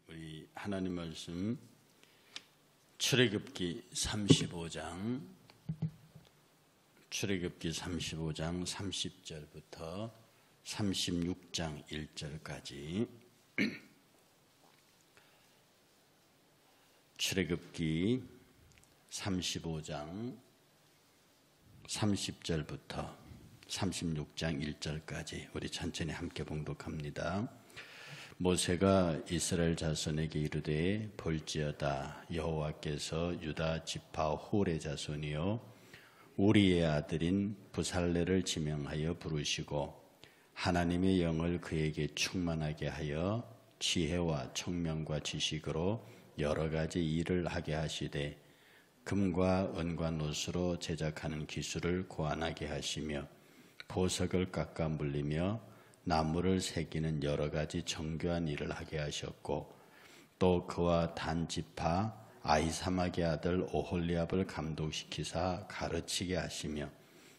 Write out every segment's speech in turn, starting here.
우리 하나님 말씀 출애굽기 35장 30절부터 36장 1절까지 출애굽기 35장 30절부터 36장 1절까지 우리 천천히 함께 봉독합니다. 모세가 이스라엘 자손에게 이르되 볼지어다 여호와께서 유다 지파 훌의 자손이요 우리의 아들인 부살레를 지명하여 부르시고 하나님의 영을 그에게 충만하게 하여 지혜와 총명과 지식으로 여러 가지 일을 하게 하시되 금과 은과 노수로 제작하는 기술을 고안하게 하시며 보석을 깎아 물리며 나무를 새기는 여러 가지 정교한 일을 하게 하셨고 또 그와 단 지파 아히사막의 아들 오홀리압을 감독시키사 가르치게 하시며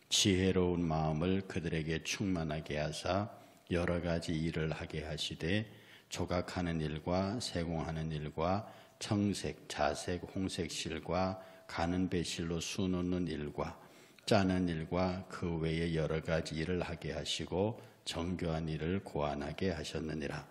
지혜로운 마음을 그들에게 충만하게 하사 여러 가지 일을 하게 하시되 조각하는 일과 세공하는 일과 청색, 자색, 홍색 실과 가는 배실로 수 놓는 일과 짜는 일과 그 외에 여러 가지 일을 하게 하시고 정교한 일을 고안하게 하셨느니라.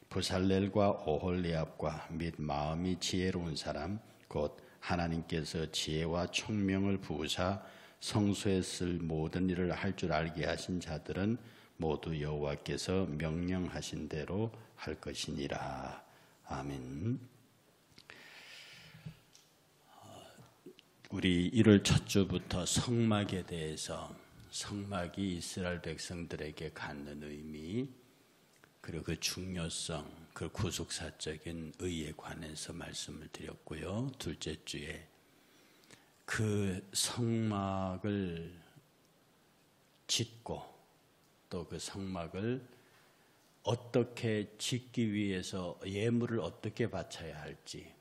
부살렐과 오홀리압과 및 마음이 지혜로운 사람 곧 하나님께서 지혜와 총명을 부으사 성소에 쓸 모든 일을 할 줄 알게 하신 자들은 모두 여호와께서 명령하신 대로 할 것이니라. 아멘. 우리 1월 첫 주부터 성막에 대해서 성막이 이스라엘 백성들에게 갖는 의미 그리고 그 중요성, 그 구속사적인 의에 관해서 말씀을 드렸고요. 둘째 주에 그 성막을 짓고 또 그 성막을 어떻게 짓기 위해서 예물을 어떻게 바쳐야 할지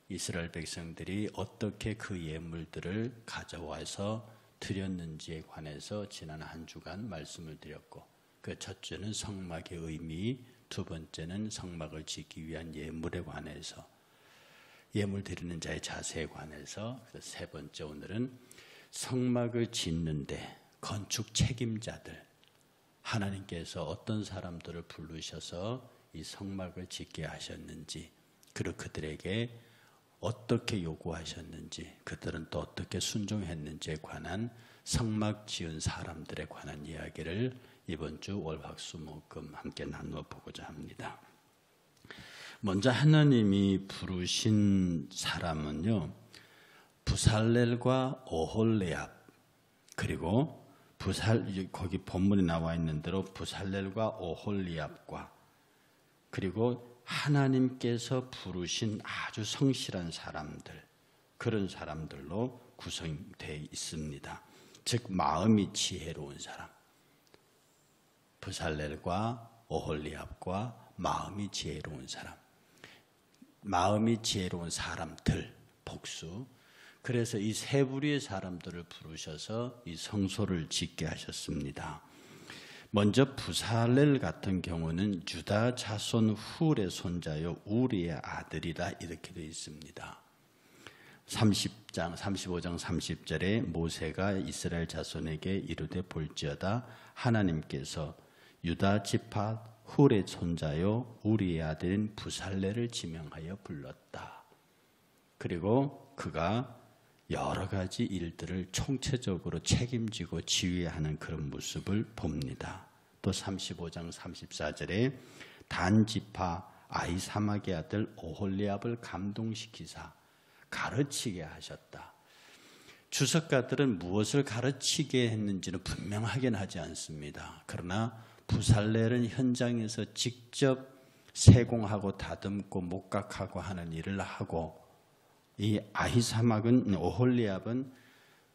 이스라엘 백성들이 어떻게 그 예물들을 가져와서 드렸는지에 관해서 지난 한 주간 말씀을 드렸고 그 첫 주는 성막의 의미, 두 번째는 성막을 짓기 위한 예물에 관해서 예물 드리는 자의 자세에 관해서 세 번째 오늘은 성막을 짓는데 건축 책임자들 하나님께서 어떤 사람들을 부르셔서 이 성막을 짓게 하셨는지 그리고 그들에게 어떻게 요구하셨는지 그들은 또 어떻게 순종했는지에 관한 성막 지은 사람들에 관한 이야기를 이번 주 월화수목금 함께 나누어 보고자 합니다. 먼저 하나님이 부르신 사람은요 부살렐과 오홀리압 그리고 거기 본문에 나와 있는 대로 부살렐과 오홀리압과 그리고 하나님께서 부르신 아주 성실한 사람들 그런 사람들로 구성되어 있습니다. 즉 마음이 지혜로운 사람 부살렐과 오홀리압과 마음이 지혜로운 사람 마음이 지혜로운 사람들 복수 그래서 이 세 부류의 사람들을 부르셔서 이 성소를 짓게 하셨습니다. 먼저 부살렐 같은 경우는 유다 자손 훌의 손자요 우리의 아들이다 이렇게 되어 있습니다. 35장 30절에 모세가 이스라엘 자손에게 이르되 볼지어다 하나님께서 유다 지파 훌의 손자요 우리의 아들인 부살렐을 지명하여 불렀다. 그리고 그가 여러 가지 일들을 총체적으로 책임지고 지휘하는 그런 모습을 봅니다. 또 35장 34절에 단 지파 아히사막의 아들 오홀리압을 감동시키사 가르치게 하셨다. 주석가들은 무엇을 가르치게 했는지는 분명하게는 하지 않습니다. 그러나 부살렐은 현장에서 직접 세공하고 다듬고 목각하고 하는 일을 하고 이 아히사막은 오홀리압은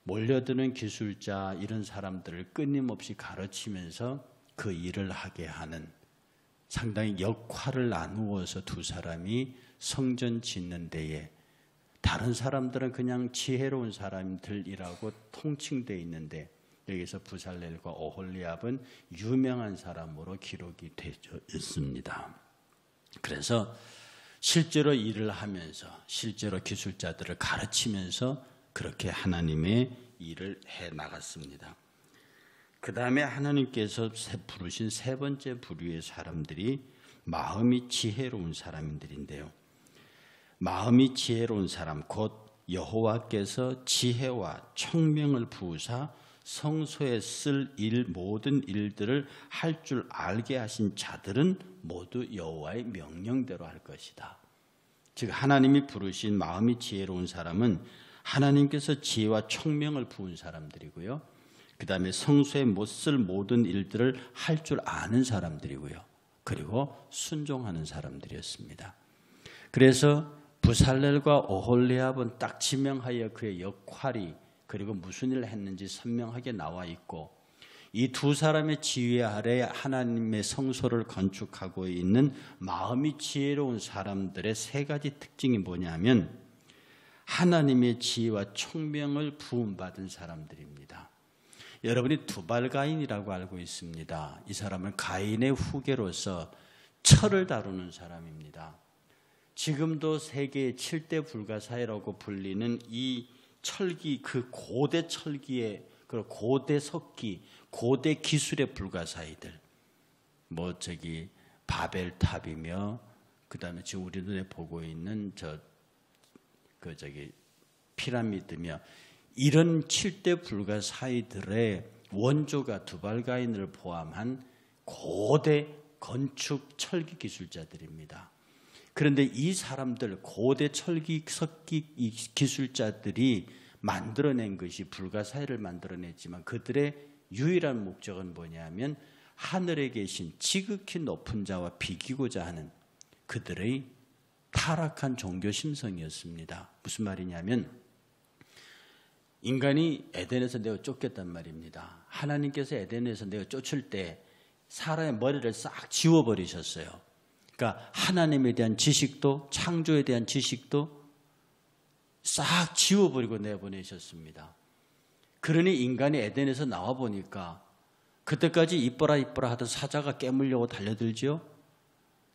몰려드는 기술자 이런 사람들을 끊임없이 가르치면서 그 일을 하게 하는 상당히 역할을 나누어서 두 사람이 성전 짓는 데에 다른 사람들은 그냥 지혜로운 사람들이라고 통칭되어 있는데 여기서 부살렐과 오홀리압은 유명한 사람으로 기록이 되어 있습니다. 그래서 실제로 일을 하면서 실제로 기술자들을 가르치면서 그렇게 하나님의 일을 해 나갔습니다. 그 다음에 하나님께서 부르신 세 번째 부류의 사람들이 마음이 지혜로운 사람들인데요. 마음이 지혜로운 사람, 곧 여호와께서 지혜와 총명을 부으사 성소에 쓸 모든 일들을 할 줄 알게 하신 자들은 모두 여호와의 명령대로 할 것이다. 즉 하나님이 부르신 마음이 지혜로운 사람은 하나님께서 지혜와 총명을 부은 사람들이고요. 그 다음에 성소에 못 쓸 모든 일들을 할 줄 아는 사람들이고요. 그리고 순종하는 사람들이었습니다. 그래서 부살렐과 오홀리압은 딱 지명하여 그의 역할이 그리고 무슨 일을 했는지 선명하게 나와 있고, 이 두 사람의 지휘 아래 하나님의 성소를 건축하고 있는 마음이 지혜로운 사람들의 세 가지 특징이 뭐냐면 하나님의 지혜와 총명을 부음받은 사람들입니다. 여러분이 두발가인이라고 알고 있습니다. 이 사람은 가인의 후계로서 철을 다루는 사람입니다. 지금도 세계의 7대 불가사의라고 불리는 이 철기, 그 고대 철기의 그 고대 석기, 고대 기술의 불가사의들, 바벨탑이며, 그 다음에 지금 우리 눈에 보고 있는 피라미드며, 이런 7대 불가사의들의 원조가 두발가인을 포함한 고대 건축 철기 기술자들입니다. 그런데 이 사람들, 고대 철기 석기 기술자들이 만들어낸 것이 불가사의를 만들어냈지만 그들의 유일한 목적은 뭐냐면 하늘에 계신 지극히 높은 자와 비기고자 하는 그들의 타락한 종교 심성이었습니다. 무슨 말이냐면 인간이 에덴에서 내어 쫓겼단 말입니다. 하나님께서 에덴에서 내어 쫓을 때 사람의 머리를 싹 지워버리셨어요. 그러니까 하나님에 대한 지식도 창조에 대한 지식도 싹 지워버리고 내보내셨습니다. 그러니 인간이 에덴에서 나와 보니까 그때까지 이뻐라 하던 사자가 깨물려고 달려들죠.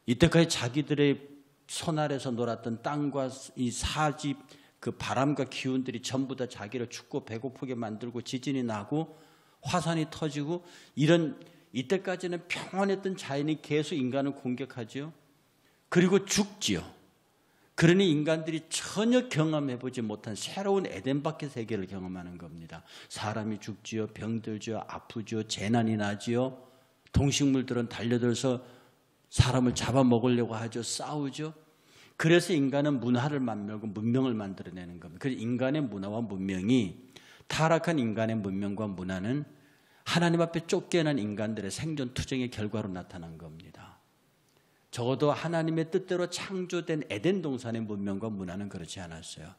이때까지 자기들의 손 아래서 놀았던 땅과 이 사지, 그 바람과 기운들이 전부 다 자기를 춥고 배고프게 만들고 지진이 나고 화산이 터지고 이때까지는 평온했던 자연이 계속 인간을 공격하죠. 그리고 죽지요. 그러니 인간들이 전혀 경험해보지 못한 새로운 에덴 밖의 세계를 경험하는 겁니다. 사람이 죽지요, 병들지요, 아프지요, 재난이 나지요. 동식물들은 달려들어서 사람을 잡아먹으려고 하죠. 싸우죠. 그래서 인간은 문화를 만들고 문명을 만들어내는 겁니다. 그래서 인간의 문화와 문명이, 타락한 인간의 문명과 문화는 하나님 앞에 쫓겨난 인간들의 생존 투쟁의 결과로 나타난 겁니다. 적어도 하나님의 뜻대로 창조된 에덴 동산의 문명과 문화는 그렇지 않았어요.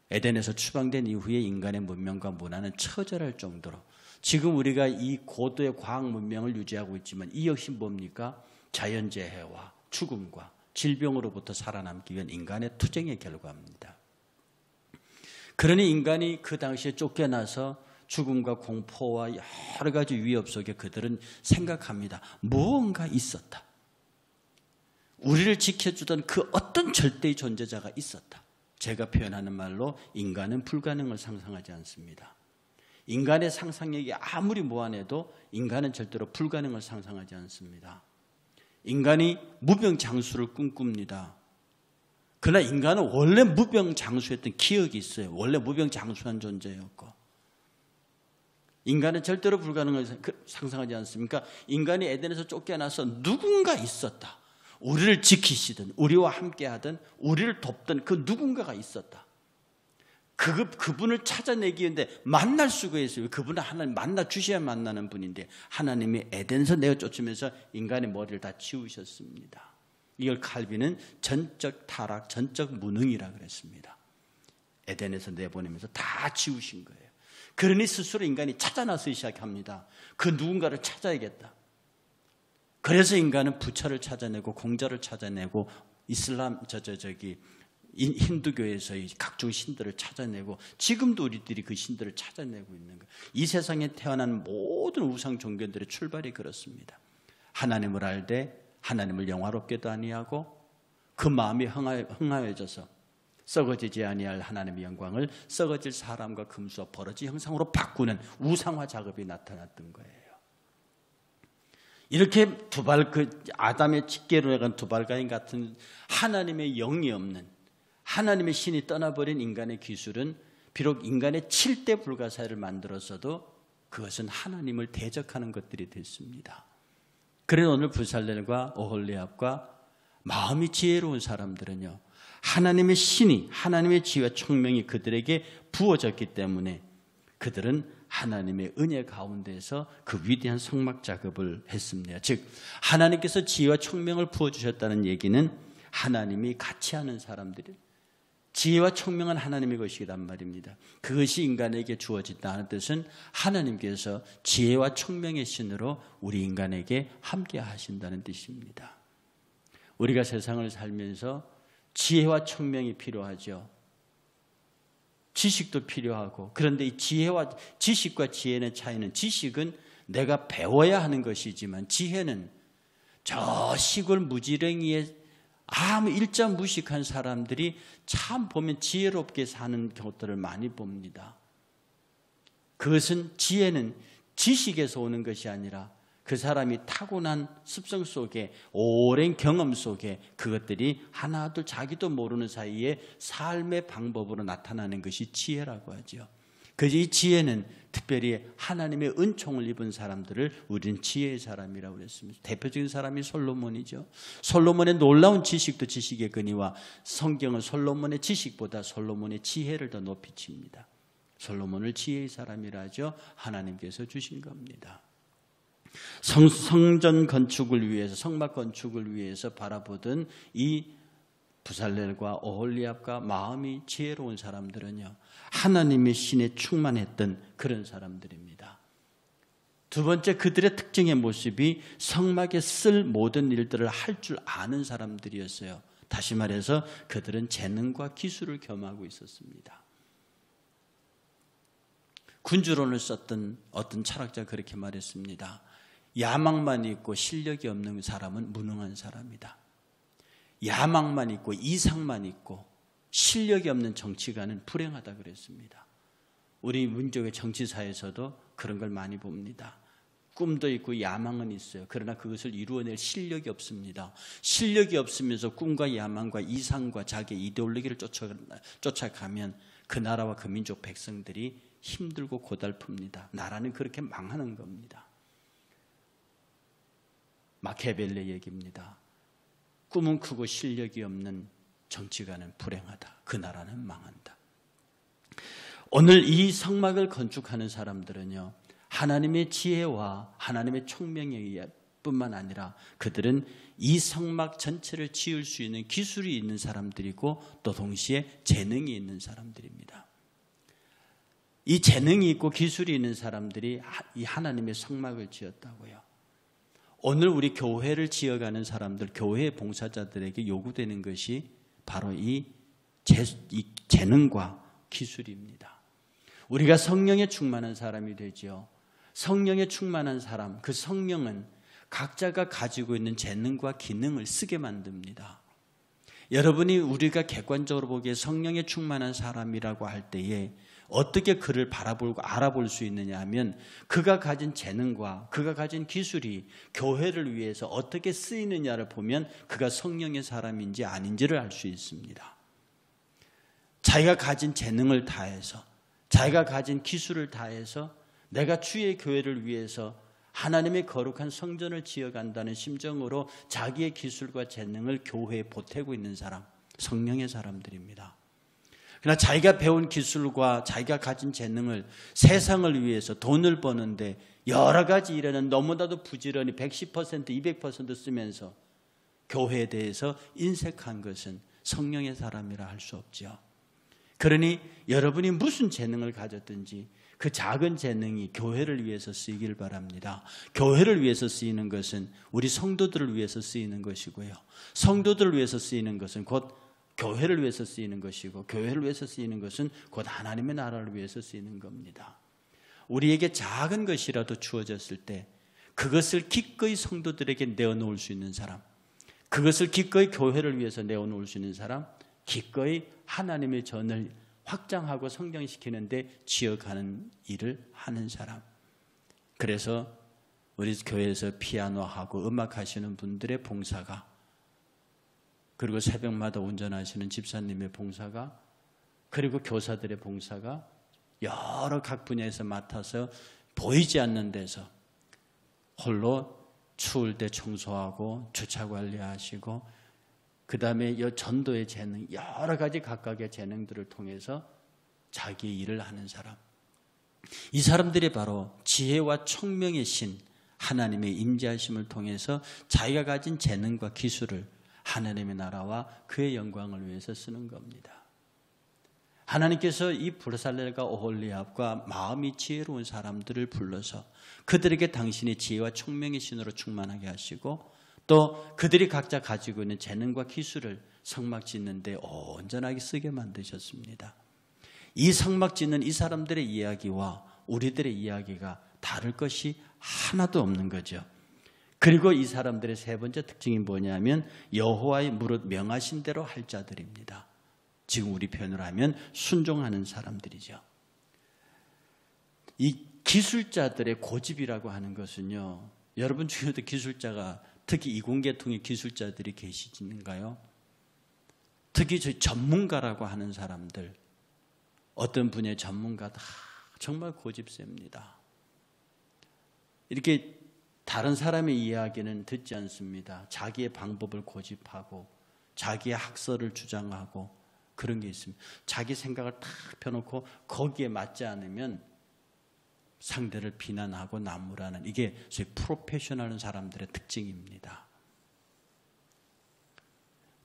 에덴에서 추방된 이후에 인간의 문명과 문화는 처절할 정도로, 지금 우리가 이 고도의 과학 문명을 유지하고 있지만 이 역시 뭡니까? 자연재해와 죽음과 질병으로부터 살아남기 위한 인간의 투쟁의 결과입니다. 그러니 인간이 그 당시에 쫓겨나서 죽음과 공포와 여러 가지 위협 속에 그들은 생각합니다. 무언가 있었다. 우리를 지켜주던 그 어떤 절대의 존재자가 있었다. 제가 표현하는 말로 인간은 불가능을 상상하지 않습니다. 인간의 상상력이 아무리 무한해도 인간은 절대로 불가능을 상상하지 않습니다. 인간이 무병장수를 꿈꿉니다. 그러나 인간은 원래 무병장수했던 기억이 있어요. 원래 무병장수한 존재였고, 인간은 절대로 불가능을 상상하지 않습니까? 인간이 에덴에서 쫓겨나서 누군가 있었다. 우리를 지키시든 우리와 함께하든 우리를 돕던 그 누군가가 있었다. 그분을 찾아내기 위해 만날 수가 있어요. 그분은 하나님 만나 주셔야 만나는 분인데 하나님이 에덴에서 내어 쫓으면서 인간의 머리를 다 지우셨습니다. 이걸 칼빈은 전적 타락, 전적 무능이라 그랬습니다. 에덴에서 내보내면서 다 지우신 거예요. 그러니 스스로 인간이 찾아 나서기 시작합니다. 그 누군가를 찾아야겠다. 그래서 인간은 부처를 찾아내고 공자를 찾아내고 이슬람 힌두교에서의 각종 신들을 찾아내고 지금도 우리들이 그 신들을 찾아내고 있는 거예요. 이 세상에 태어난 모든 우상 종교들의 출발이 그렇습니다. 하나님을 알되 하나님을 영화롭게도 아니하고 그 마음이 흥하여져서 썩어지지 아니할 하나님의 영광을 썩어질 사람과 금수와 버러지 형상으로 바꾸는 우상화 작업이 나타났던 거예요. 이렇게 아담의 직계로 나간 두발가인 같은 하나님의 영이 없는, 하나님의 신이 떠나버린 인간의 기술은 비록 인간의 7대 불가사의를 만들었어도 그것은 하나님을 대적하는 것들이 됐습니다. 그래서 오늘 부살렐과 오홀리압과 마음이 지혜로운 사람들은요, 하나님의 신이, 하나님의 지혜와 총명이 그들에게 부어졌기 때문에 그들은 하나님의 은혜 가운데서 그 위대한 성막 작업을 했습니다. 즉 하나님께서 지혜와 총명을 부어주셨다는 얘기는 하나님이 같이 하는 사람들이, 지혜와 총명은 하나님의 것이란 말입니다. 그것이 인간에게 주어진다는 뜻은 하나님께서 지혜와 총명의 신으로 우리 인간에게 함께 하신다는 뜻입니다. 우리가 세상을 살면서 지혜와 총명이 필요하죠. 지식도 필요하고, 그런데 이 지식과 지혜의 차이는, 지식은 내가 배워야 하는 것이지만 지혜는 저 시골 무지랭이에 아무 일자 무식한 사람들이 참 보면 지혜롭게 사는 것들을 많이 봅니다. 그것은, 지혜는 지식에서 오는 것이 아니라 그 사람이 타고난 습성 속에, 오랜 경험 속에 그것들이 하나둘 자기도 모르는 사이에 삶의 방법으로 나타나는 것이 지혜라고 하죠. 그래서 이 지혜는 특별히 하나님의 은총을 입은 사람들을 우리는 지혜의 사람이라고 그랬습니다. 대표적인 사람이 솔로몬이죠. 솔로몬의 놀라운 지식도 지식의 근위와 성경은 솔로몬의 지식보다 솔로몬의 지혜를 더 높이 칩니다. 솔로몬을 지혜의 사람이라 하죠. 하나님께서 주신 겁니다. 성전 건축을 위해서, 성막 건축을 위해서 바라보던 이 부살렐과 오홀리압과 마음이 지혜로운 사람들은요, 하나님의 신에 충만했던 그런 사람들입니다. 두 번째, 그들의 특징의 모습이 성막에 쓸 모든 일들을 할 줄 아는 사람들이었어요. 다시 말해서 그들은 재능과 기술을 겸하고 있었습니다. 군주론을 썼던 어떤 철학자가 그렇게 말했습니다. 야망만 있고 실력이 없는 사람은 무능한 사람이다. 야망만 있고 이상만 있고 실력이 없는 정치가는 불행하다 그랬습니다. 우리 민족의 정치사에서도 그런 걸 많이 봅니다. 꿈도 있고 야망은 있어요. 그러나 그것을 이루어낼 실력이 없습니다. 실력이 없으면서 꿈과 야망과 이상과 자기의 이데올로기를 쫓아가면 그 나라와 그 민족 백성들이 힘들고 고달픕니다. 나라는 그렇게 망하는 겁니다. 마키아벨리의 얘기입니다. 꿈은 크고 실력이 없는 정치가는 불행하다. 그 나라는 망한다. 오늘 이 성막을 건축하는 사람들은요, 하나님의 지혜와 하나님의 총명에 의해 뿐만 아니라 그들은 이 성막 전체를 지을 수 있는 기술이 있는 사람들이고 또 동시에 재능이 있는 사람들입니다. 이 재능이 있고 기술이 있는 사람들이 이 하나님의 성막을 지었다고요. 오늘 우리 교회를 지어가는 사람들, 교회 봉사자들에게 요구되는 것이 바로 이 재능과 기술입니다. 우리가 성령에 충만한 사람이 되죠. 성령에 충만한 사람, 그 성령은 각자가 가지고 있는 재능과 기능을 쓰게 만듭니다. 여러분이 우리가 객관적으로 보기에 성령에 충만한 사람이라고 할 때에 어떻게 그를 바라보고 알아볼 수 있느냐 하면 그가 가진 재능과 그가 가진 기술이 교회를 위해서 어떻게 쓰이느냐를 보면 그가 성령의 사람인지 아닌지를 알 수 있습니다. 자기가 가진 재능을 다해서, 자기가 가진 기술을 다해서 내가 주의 교회를 위해서 하나님의 거룩한 성전을 지어간다는 심정으로 자기의 기술과 재능을 교회에 보태고 있는 사람, 성령의 사람들입니다. 그러나 자기가 배운 기술과 자기가 가진 재능을 세상을 위해서 돈을 버는데 여러 가지 일에는 너무나도 부지런히 110%, 200% 쓰면서 교회에 대해서 인색한 것은 성령의 사람이라 할 수 없죠. 그러니 여러분이 무슨 재능을 가졌든지 그 작은 재능이 교회를 위해서 쓰이길 바랍니다. 교회를 위해서 쓰이는 것은 우리 성도들을 위해서 쓰이는 것이고요. 성도들을 위해서 쓰이는 것은 곧 교회를 위해서 쓰이는 것이고, 교회를 위해서 쓰이는 것은 곧 하나님의 나라를 위해서 쓰이는 겁니다. 우리에게 작은 것이라도 주어졌을 때 그것을 기꺼이 성도들에게 내어놓을 수 있는 사람, 그것을 기꺼이 교회를 위해서 내어놓을 수 있는 사람, 기꺼이 하나님의 전을 확장하고 성장시키는데 지어가는 일을 하는 사람. 그래서 우리 교회에서 피아노하고 음악하시는 분들의 봉사가, 그리고 새벽마다 운전하시는 집사님의 봉사가, 그리고 교사들의 봉사가 여러 각 분야에서 맡아서 보이지 않는 데서 홀로 추울 때 청소하고 주차 관리하시고, 그 다음에 전도의 재능, 여러 가지 각각의 재능들을 통해서 자기의 일을 하는 사람. 이 사람들이 바로 지혜와 총명의 신 하나님의 임재하심을 통해서 자기가 가진 재능과 기술을 하나님의 나라와 그의 영광을 위해서 쓰는 겁니다. 하나님께서 이 부살렐과 오홀리압과 마음이 지혜로운 사람들을 불러서 그들에게 당신의 지혜와 총명의 신으로 충만하게 하시고, 또 그들이 각자 가지고 있는 재능과 기술을 성막 짓는 데 온전하게 쓰게 만드셨습니다. 이 성막 짓는 이 사람들의 이야기와 우리들의 이야기가 다를 것이 하나도 없는 거죠. 그리고 이 사람들의 세 번째 특징이 뭐냐면 여호와의 무릇 명하신 대로 할 자들입니다. 지금 우리 표현으로 하면 순종하는 사람들이죠. 이 기술자들의 고집이라고 하는 것은요, 여러분 중에도 기술자가, 특히 이공계통의 기술자들이 계시는가요? 특히 저희 전문가라고 하는 사람들, 어떤 분야의 전문가다 정말 고집셉니다. 이렇게 다른 사람의 이야기는 듣지 않습니다. 자기의 방법을 고집하고 자기의 학설을 주장하고 그런 게 있습니다. 자기 생각을 탁 펴놓고 거기에 맞지 않으면 상대를 비난하고 나무라는, 이게 소위 프로페셔널한 사람들의 특징입니다.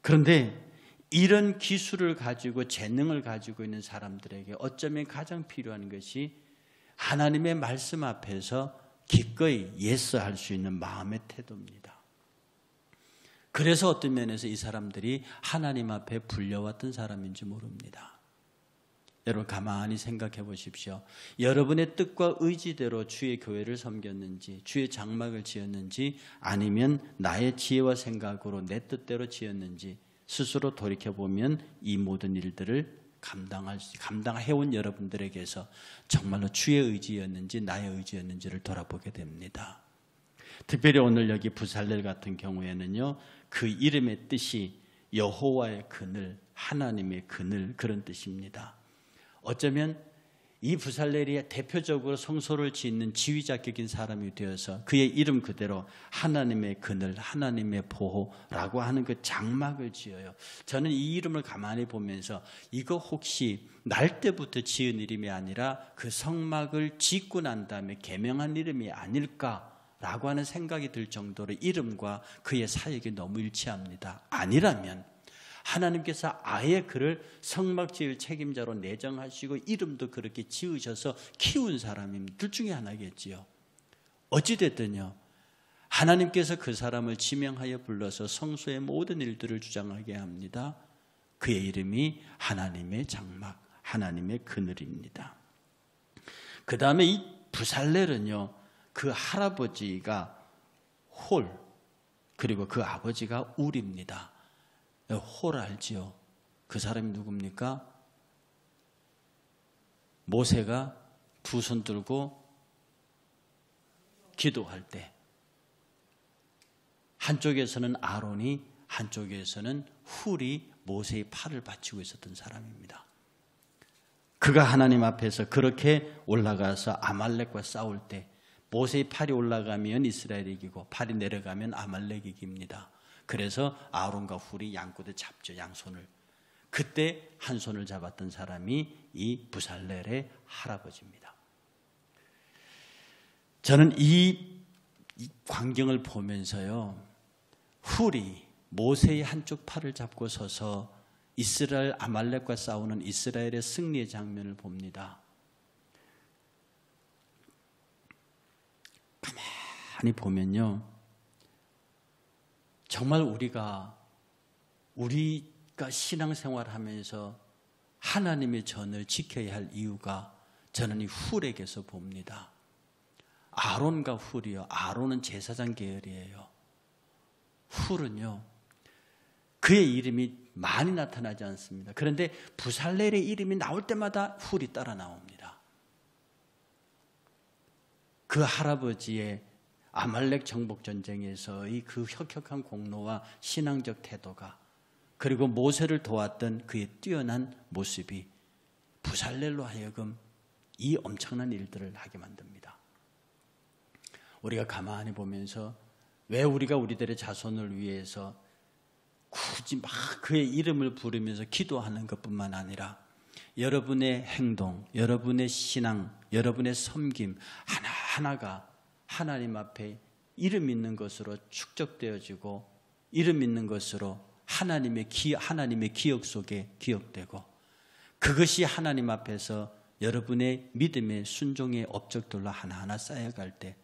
그런데 이런 기술을 가지고 재능을 가지고 있는 사람들에게 어쩌면 가장 필요한 것이 하나님의 말씀 앞에서 기꺼이 예스할 수 있는 마음의 태도입니다. 그래서 어떤 면에서 이 사람들이 하나님 앞에 불려왔던 사람인지 모릅니다. 여러분 가만히 생각해 보십시오. 여러분의 뜻과 의지대로 주의 교회를 섬겼는지, 주의 장막을 지었는지, 아니면 나의 지혜와 생각으로 내 뜻대로 지었는지 스스로 돌이켜보면 이 모든 일들을 감당해온 여러분들에게서 정말로 주의 의지였는지 나의 의지였는지를 돌아보게 됩니다. 특별히 오늘 여기 부살렐 같은 경우에는요, 그 이름의 뜻이 여호와의 그늘, 하나님의 그늘, 그런 뜻입니다. 어쩌면 이 부살렐이 대표적으로 성소를 짓는 지휘자격인 사람이 되어서 그의 이름 그대로 하나님의 그늘, 하나님의 보호라고 하는 그 장막을 지어요. 저는 이 이름을 가만히 보면서 이거 혹시 날 때부터 지은 이름이 아니라 그 성막을 짓고 난 다음에 개명한 이름이 아닐까라고 하는 생각이 들 정도로 이름과 그의 사역이 너무 일치합니다. 아니라면 하나님께서 아예 그를 성막 지을 책임자로 내정하시고 이름도 그렇게 지으셔서 키운 사람입니다. 둘 중에 하나겠지요. 어찌됐든요, 하나님께서 그 사람을 지명하여 불러서 성소의 모든 일들을 주장하게 합니다. 그의 이름이 하나님의 장막, 하나님의 그늘입니다. 그 다음에 이 부살렐은요, 그 할아버지가 홀, 그리고 그 아버지가 울입니다. 홀 알지요? 그 사람이 누굽니까? 모세가 두 손 들고 기도할 때 한쪽에서는 아론이, 한쪽에서는 훌이 모세의 팔을 받치고 있었던 사람입니다. 그가 하나님 앞에서 그렇게 올라가서 아말렉과 싸울 때 모세의 팔이 올라가면 이스라엘이 이기고 팔이 내려가면 아말렉이 이깁니다. 그래서 아론과 훌이 양꼬대 잡죠, 양손을. 그때 한 손을 잡았던 사람이 이 부살렐의 할아버지입니다. 저는 이 광경을 보면서요, 훌이 모세의 한쪽 팔을 잡고 서서 이스라엘 아말렉과 싸우는 이스라엘의 승리의 장면을 봅니다. 가만히 보면요, 정말 우리가 신앙생활하면서 하나님의 전을 지켜야 할 이유가 저는 이 훌에게서 봅니다. 아론과 훌이요, 아론은 제사장 계열이에요. 훌은요, 그의 이름이 많이 나타나지 않습니다. 그런데 부살렐의 이름이 나올 때마다 훌이 따라 나옵니다. 그 할아버지의 아말렉 정복 전쟁에서의 그 혁혁한 공로와 신앙적 태도가, 그리고 모세를 도왔던 그의 뛰어난 모습이 부살렐로 하여금 이 엄청난 일들을 하게 만듭니다. 우리가 가만히 보면서 왜 우리가 우리들의 자손을 위해서 굳이 막 그의 이름을 부르면서 기도하는 것뿐만 아니라 여러분의 행동, 여러분의 신앙, 여러분의 섬김 하나하나가 하나님 앞에 이름 있는 것으로 축적되어지고 이름 있는 것으로 하나님의 기억 속에 기억되고, 그것이 하나님 앞에서 여러분의 믿음의 순종의 업적들로 하나하나 쌓여갈 때,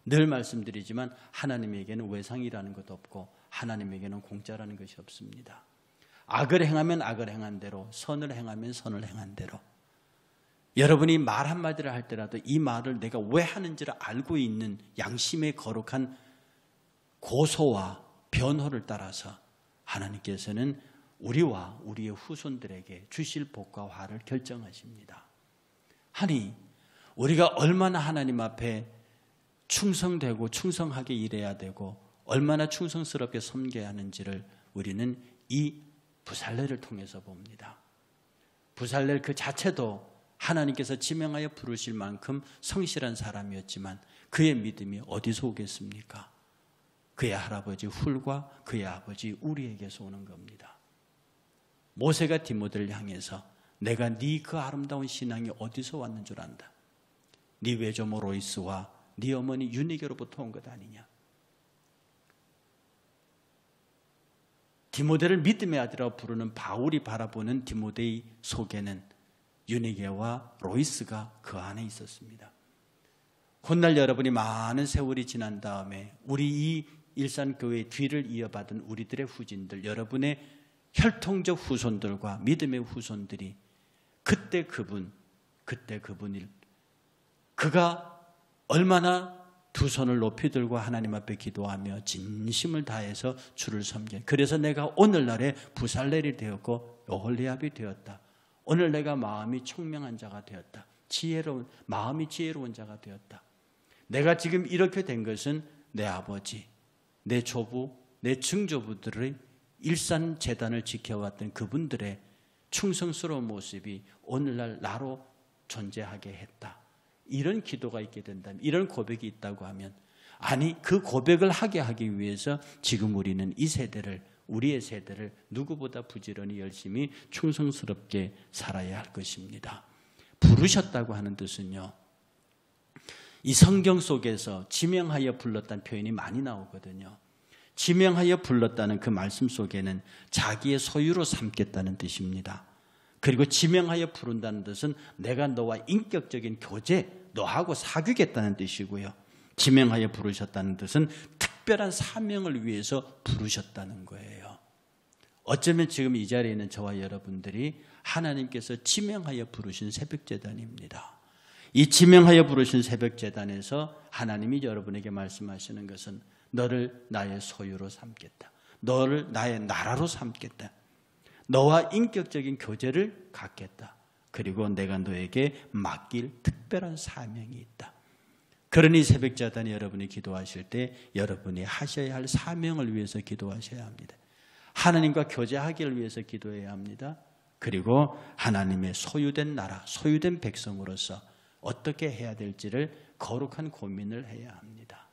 늘 말씀드리지만 하나님에게는 외상이라는 것도 없고 하나님에게는 공짜라는 것이 없습니다. 악을 행하면 악을 행한 대로, 선을 행하면 선을 행한 대로, 여러분이 말 한마디를 할 때라도 이 말을 내가 왜 하는지를 알고 있는 양심의 거룩한 고소와 변호를 따라서 하나님께서는 우리와 우리의 후손들에게 주실 복과 화를 결정하십니다. 아니, 우리가 얼마나 하나님 앞에 충성되고 충성하게 일해야 되고 얼마나 충성스럽게 섬겨야 하는지를 우리는 이 부살렐을 통해서 봅니다. 부살렐 그 자체도 하나님께서 지명하여 부르실 만큼 성실한 사람이었지만 그의 믿음이 어디서 오겠습니까? 그의 할아버지 훌과 그의 아버지 우리에게서 오는 겁니다. 모세가 디모데를 향해서 내가 네 그 아름다운 신앙이 어디서 왔는 줄 안다. 네 외조모 로이스와 네 어머니 유니게로부터 온 것 아니냐. 디모데를 믿음의 아들이라고 부르는 바울이 바라보는 디모데의 속에는 유니게와 로이스가 그 안에 있었습니다. 훗날 여러분이 많은 세월이 지난 다음에 우리 이 일산교회의 뒤를 이어받은 우리들의 후진들, 여러분의 혈통적 후손들과 믿음의 후손들이 그때 그분일, 그가 얼마나 두 손을 높이 들고 하나님 앞에 기도하며 진심을 다해서 주를 섬겨, 그래서 내가 오늘날에 부살렐이 되었고 오홀리압이 되었다. 오늘 내가 마음이 총명한 자가 되었다. 마음이 지혜로운 자가 되었다. 내가 지금 이렇게 된 것은 내 아버지, 내 조부, 내 증조부들의 일산 재단을 지켜왔던 그분들의 충성스러운 모습이 오늘날 나로 존재하게 했다. 이런 기도가 있게 된다면, 이런 고백이 있다고 하면, 아니 그 고백을 하기 위해서 지금 우리는 이 세대를, 우리의 세대를 누구보다 부지런히 열심히 충성스럽게 살아야 할 것입니다. 부르셨다고 하는 뜻은요, 이 성경 속에서 지명하여 불렀다는 표현이 많이 나오거든요. 지명하여 불렀다는 그 말씀 속에는 자기의 소유로 삼겠다는 뜻입니다. 그리고 지명하여 부른다는 뜻은 내가 너와 인격적인 교제, 너하고 사귀겠다는 뜻이고요. 지명하여 부르셨다는 뜻은 특별한 사명을 위해서 부르셨다는 거예요. 어쩌면 지금 이 자리에 있는 저와 여러분들이 하나님께서 지명하여 부르신 새벽제단입니다. 이 지명하여 부르신 새벽제단에서 하나님이 여러분에게 말씀하시는 것은 너를 나의 소유로 삼겠다. 너를 나의 나라로 삼겠다. 너와 인격적인 교제를 갖겠다. 그리고 내가 너에게 맡길 특별한 사명이 있다. 그러니 새벽제단이 여러분이 기도하실 때 여러분이 하셔야 할 사명을 위해서 기도하셔야 합니다. 하나님과 교제하기를 위해서 기도해야 합니다. 그리고 하나님의 소유된 나라, 소유된 백성으로서 어떻게 해야 될지를 거룩한 고민을 해야 합니다.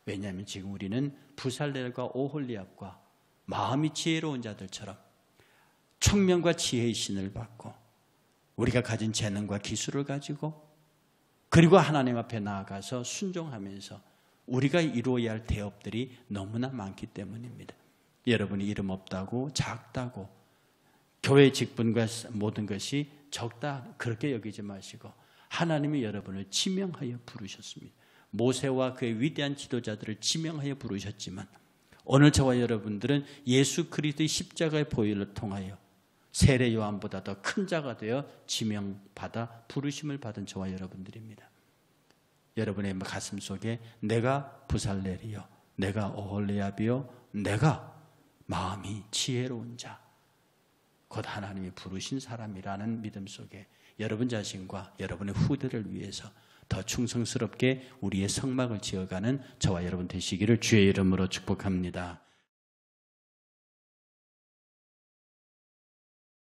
왜냐하면 지금 우리는 부살렐과 오홀리압과 마음이 지혜로운 자들처럼 총명과 지혜의 신을 받고 우리가 가진 재능과 기술을 가지고 그리고 하나님 앞에 나아가서 순종하면서 우리가 이루어야 할 대업들이 너무나 많기 때문입니다. 여러분이 이름 없다고 작다고 교회 직분과 모든 것이 적다 그렇게 여기지 마시고 하나님이 여러분을 지명하여 부르셨습니다. 모세와 그의 위대한 지도자들을 지명하여 부르셨지만 오늘 저와 여러분들은 예수 그리스도의 십자가의 보혈을 통하여 세례 요한보다 더 큰 자가 되어 지명받아 부르심을 받은 저와 여러분들입니다. 여러분의 가슴 속에 내가 부살렐이요, 내가 오홀리압이요, 내가 마음이 지혜로운 자, 곧 하나님이 부르신 사람이라는 믿음 속에 여러분 자신과 여러분의 후대를 위해서 더 충성스럽게 우리의 성막을 지어가는 저와 여러분 되시기를 주의 이름으로 축복합니다.